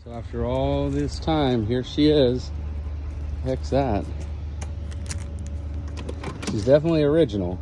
So after all this time, here she is. Heck's that? She's definitely original.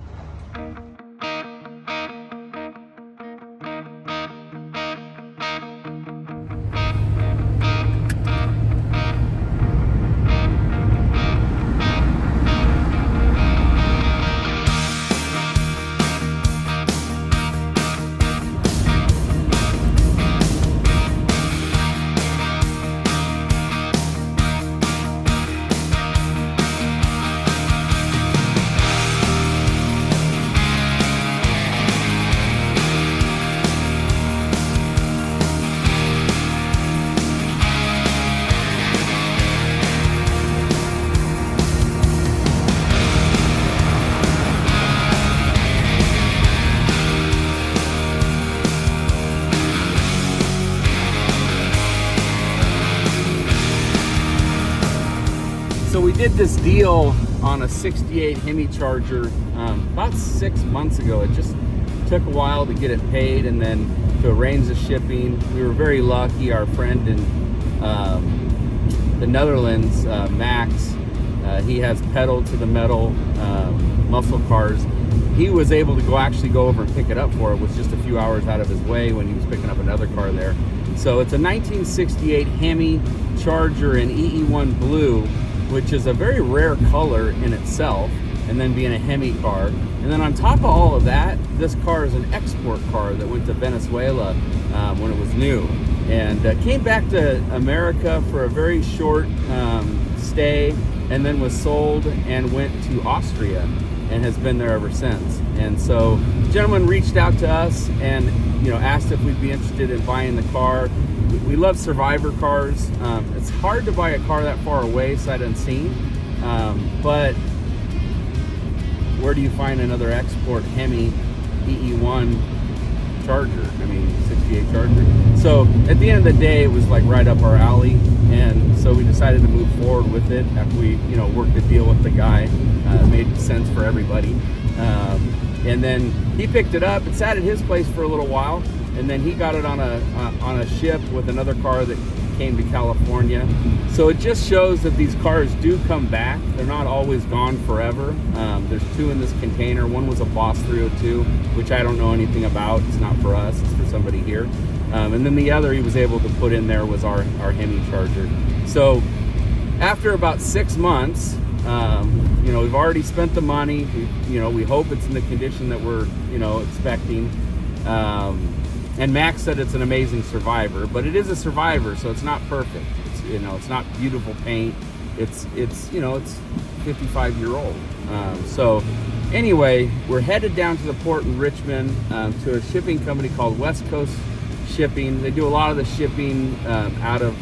So we did this deal on a 68 HEMI Charger about 6 months ago. It just took a while to get it paid and then to arrange the shipping. We were very lucky. Our friend in the Netherlands, Max, he has pedal to the metal muscle cars. He was able to actually go over and pick it up for it. It was just a few hours out of his way when he was picking up another car there. So it's a 1968 HEMI Charger in EE1 Blue, which is a very rare color in itself, and then being a HEMI car. And then on top of all of that, this car is an export car that went to Venezuela when it was new, and came back to America for a very short stay, and then was sold and went to Austria and has been there ever since. And so the gentleman reached out to us and asked if we'd be interested in buying the car. We love survivor cars. It's hard to buy a car that far away, sight unseen, but where do you find another export HEMI EE1 Charger? I mean, 68 Charger. So at the end of the day, it was like right up our alley, and so we decided to move forward with it after we worked the deal with the guy. It made sense for everybody, and then he picked it up. It sat at his place for a little while, and then he got it on a ship with another car that came to California. So it just shows that these cars do come back. They're not always gone forever. There's two in this container. One was a Boss 302, which I don't know anything about. It's not for us, it's for somebody here. And then the other he was able to put in there was our HEMI Charger. So after about 6 months, we've already spent the money. We hope it's in the condition that we're expecting. And Max said it's an amazing survivor, but it is a survivor, so it's not perfect. It's not beautiful paint. It's 55-year-old. So anyway, we're headed down to the port in Richmond to a shipping company called West Coast Shipping. They do a lot of the shipping out of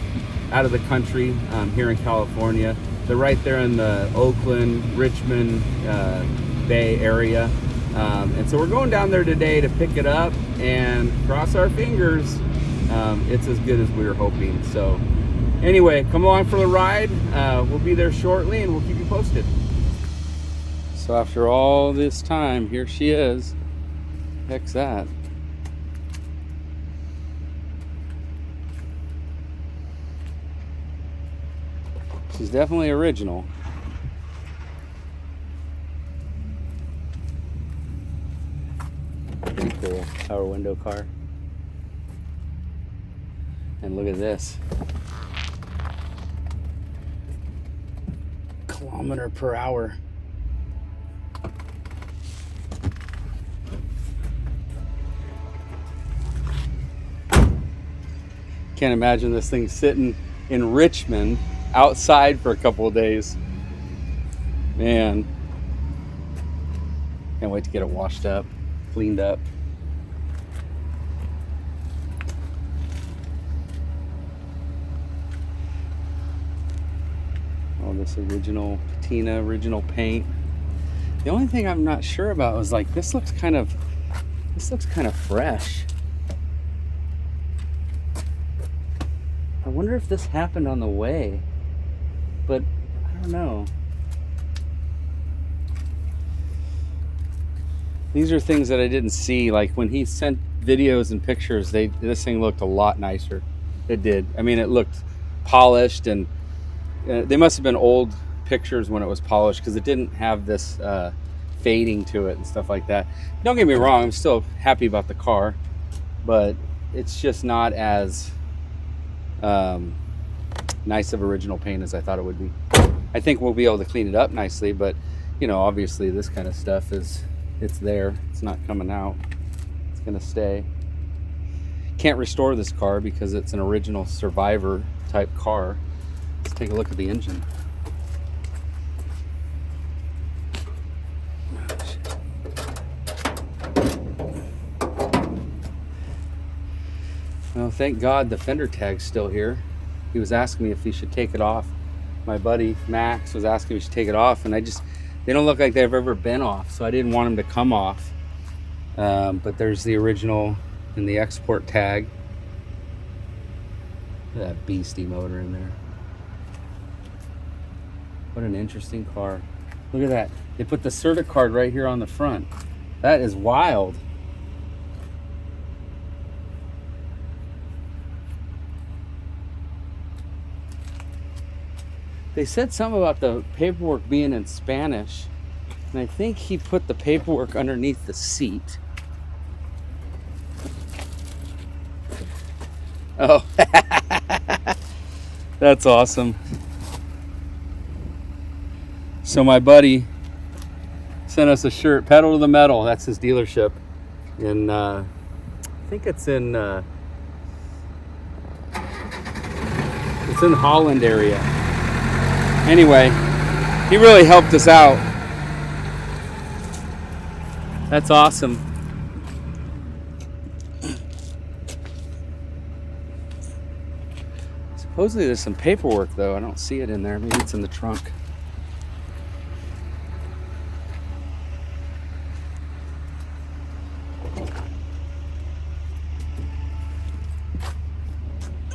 the country here in California. They're right there in the Oakland, Richmond Bay area. And so we're going down there today to pick it up, and cross our fingers, it's as good as we were hoping. So anyway, come along for the ride. We'll be there shortly, and we'll keep you posted. So after all this time, here she is. Heck's that? She's definitely original. Pretty cool power window car. And look at this. Kilometer per hour. Can't imagine this thing sitting in Richmond outside for a couple of days. Man. Can't wait to get it washed up, cleaned up. All this original patina, original paint. The only thing I'm not sure about was like this looks kind of fresh. I wonder if this happened on the way, but I don't know. These are things that I didn't see. Like when he sent videos and pictures, this thing looked a lot nicer. It did. I mean, it looked polished, and they must have been old pictures when it was polished, because it didn't have this fading to it and stuff like that. Don't get me wrong, I'm still happy about the car, but it's just not as nice of original paint as I thought it would be. I think we'll be able to clean it up nicely, but you know, obviously this kind of stuff it's there. It's not coming out. It's gonna stay. Can't restore this car because it's an original survivor type car. Let's take a look at the engine. Well, thank God the fender tag's still here. He was asking me if he should take it off. My buddy Max was asking if he should take it off, and they don't look like they've ever been off, so I didn't want them to come off. But there's the original and the export tag. Look at that beastie motor in there. What an interesting car. Look at that. They put the Certa card right here on the front. That is wild. They said something about the paperwork being in Spanish, and I think he put the paperwork underneath the seat. Oh, that's awesome. So my buddy sent us a shirt, Pedal to the Metal. That's his dealership. And I think it's in Holland area. Anyway, he really helped us out. That's awesome. Supposedly there's some paperwork though. I don't see it in there. Maybe it's in the trunk.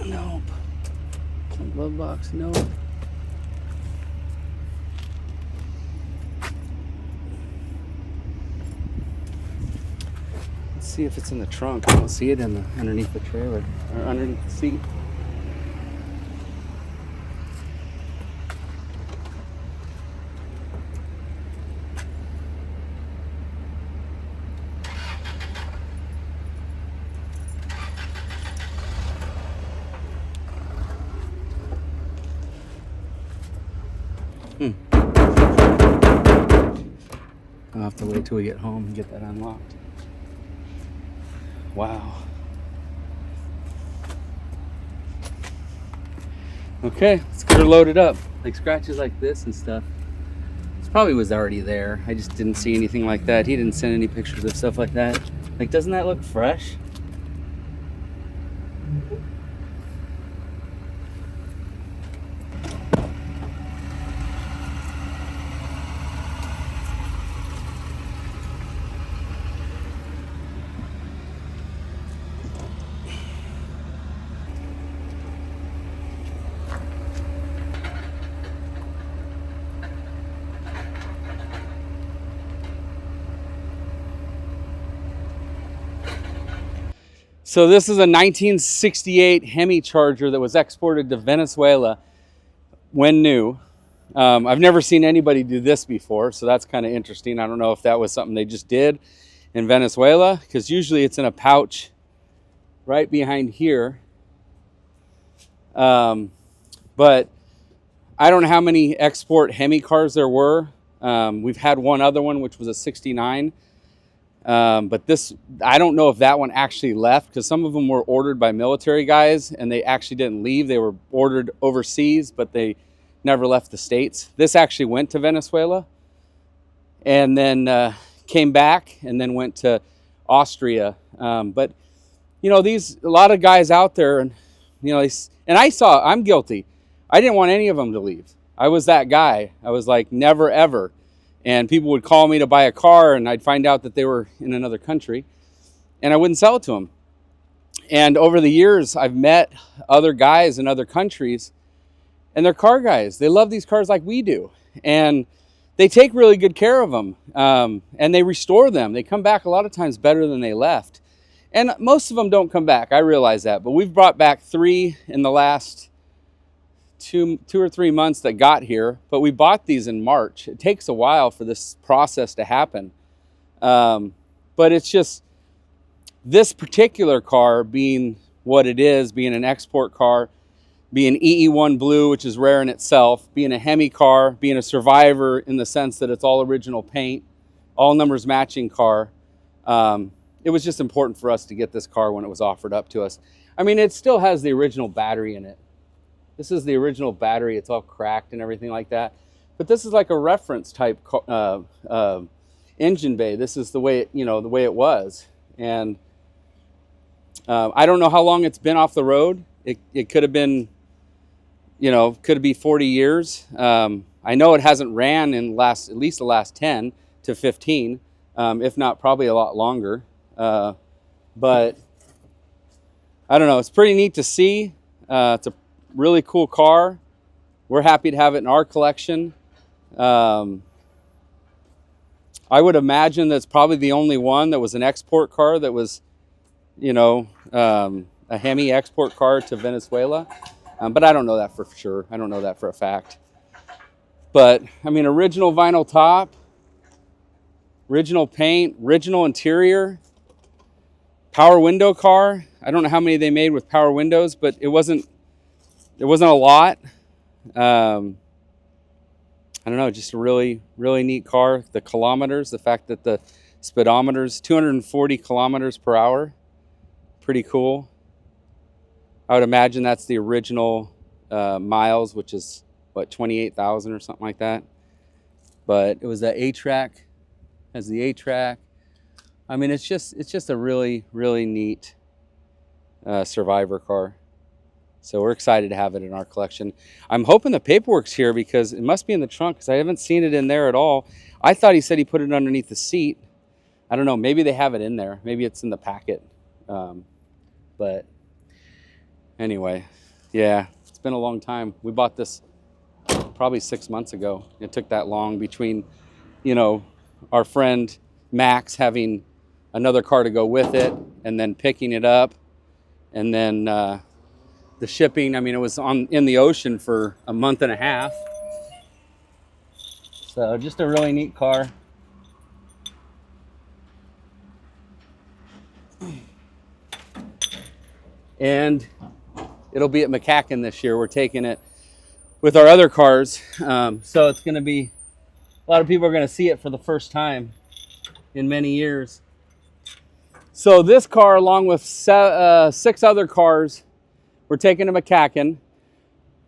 Nope. Glove box, nope. Let's see if it's in the trunk. I don't see it underneath the trailer or underneath the seat. I'll have to wait till we get home and get that unlocked. Wow. Okay, let's get her loaded up. Like scratches like this and stuff. This probably was already there. I just didn't see anything like that. He didn't send any pictures of stuff like that. Like, doesn't that look fresh? So this is a 1968 HEMI Charger that was exported to Venezuela when new. I've never seen anybody do this before, so that's kind of interesting. I don't know if that was something they just did in Venezuela, because usually it's in a pouch right behind here. But I don't know how many export HEMI cars there were. We've had one other one, which was a 69. But this, I don't know if that one actually left, because some of them were ordered by military guys and they actually didn't leave. They were ordered overseas, but they never left the States. This actually went to Venezuela and then came back and then went to Austria. But you know, a lot of guys out there, and you know, I'm guilty. I didn't want any of them to leave. I was that guy. I was like, never ever. And people would call me to buy a car, and I'd find out that they were in another country, and I wouldn't sell it to them. And over the years, I've met other guys in other countries, and they're car guys. They love these cars like we do, and they take really good care of them, and they restore them. They come back a lot of times better than they left. And most of them don't come back. I realize that. But we've brought back 3 in the last two or 3 months that got here. But we bought these in March. It takes a while for this process to happen. But it's just this particular car being what it is, being an export car, being EE1 Blue, which is rare in itself, being a HEMI car, being a survivor in the sense that it's all original paint, all numbers matching car. It was just important for us to get this car when it was offered up to us. I mean, it still has the original battery in it. This is the original battery. It's all cracked and everything like that. But this is like a reference type engine bay. This is the way it, the way it was. And I don't know how long it's been off the road. It could have been, could be 40 years. I know it hasn't ran in at least the last 10 to 15, if not probably a lot longer. But I don't know. It's pretty neat to see. It's a really cool car. We're happy to have it in our collection. I would imagine that's probably the only one that was an export car that was, a HEMI export car to Venezuela. But I don't know that for sure. I don't know that for a fact. But, I mean, original vinyl top, original paint, original interior, power window car. I don't know how many they made with power windows, but it wasn't a lot. I don't know, just a really, really neat car. The kilometers, the fact that the speedometer's 240 kilometers per hour. Pretty cool. I would imagine that's the original miles, which is, 28,000 or something like that. But it was the A-track, has the A-track. I mean, it's just a really, really neat survivor car. So we're excited to have it in our collection. I'm hoping the paperwork's here because it must be in the trunk because I haven't seen it in there at all. I thought he said he put it underneath the seat. I don't know. Maybe they have it in there. Maybe it's in the packet. But anyway, yeah, it's been a long time. We bought this probably 6 months ago. It took that long between, our friend Max having another car to go with it and then picking it up and then the shipping. I mean, it was in the ocean for a month and a half. So just a really neat car. And it'll be at McCacken this year. We're taking it with our other cars. So it's going to be, a lot of people are going to see it for the first time in many years. So this car, along with 6 other cars, we're taking to McCacken.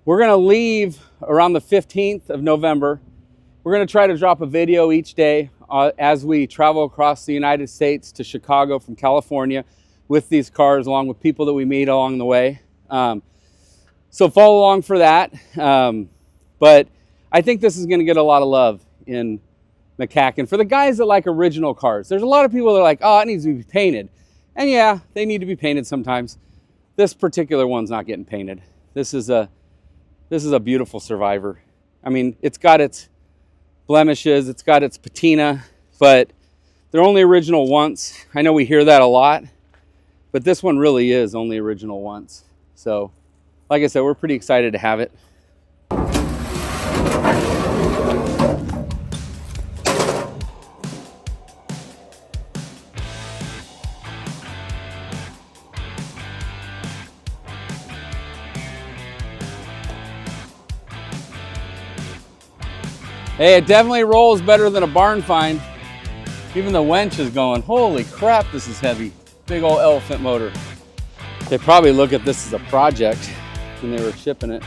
We're going to leave around the 15th of November. We're going to try to drop a video each day as we travel across the United States to Chicago from California with these cars, along with people that we meet along the way. So follow along for that. But I think this is going to get a lot of love in McCacken. For the guys that like original cars, there's a lot of people that are like, oh, it needs to be painted. And yeah, they need to be painted sometimes. This particular one's not getting painted. This is a beautiful survivor. I mean, it's got its blemishes, it's got its patina, but they're only original once. I know we hear that a lot, but this one really is only original once. So, like I said, we're pretty excited to have it. Hey, it definitely rolls better than a barn find. Even the winch is going, holy crap, this is heavy. Big old elephant motor. They probably look at this as a project when they were shipping it.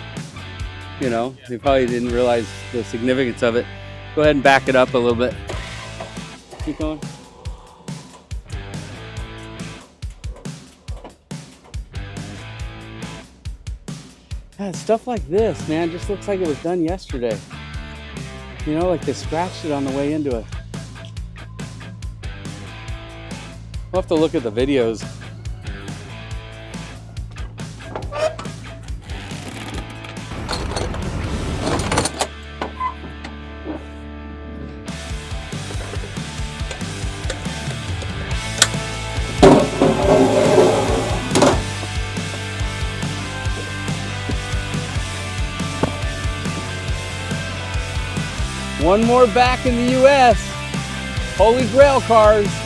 They probably didn't realize the significance of it. Go ahead and back it up a little bit. Keep going. Yeah, stuff like this, man, just looks like it was done yesterday. Like they scratched it on the way into it. We'll have to look at the videos. One more back in the US. Holy Grail cars.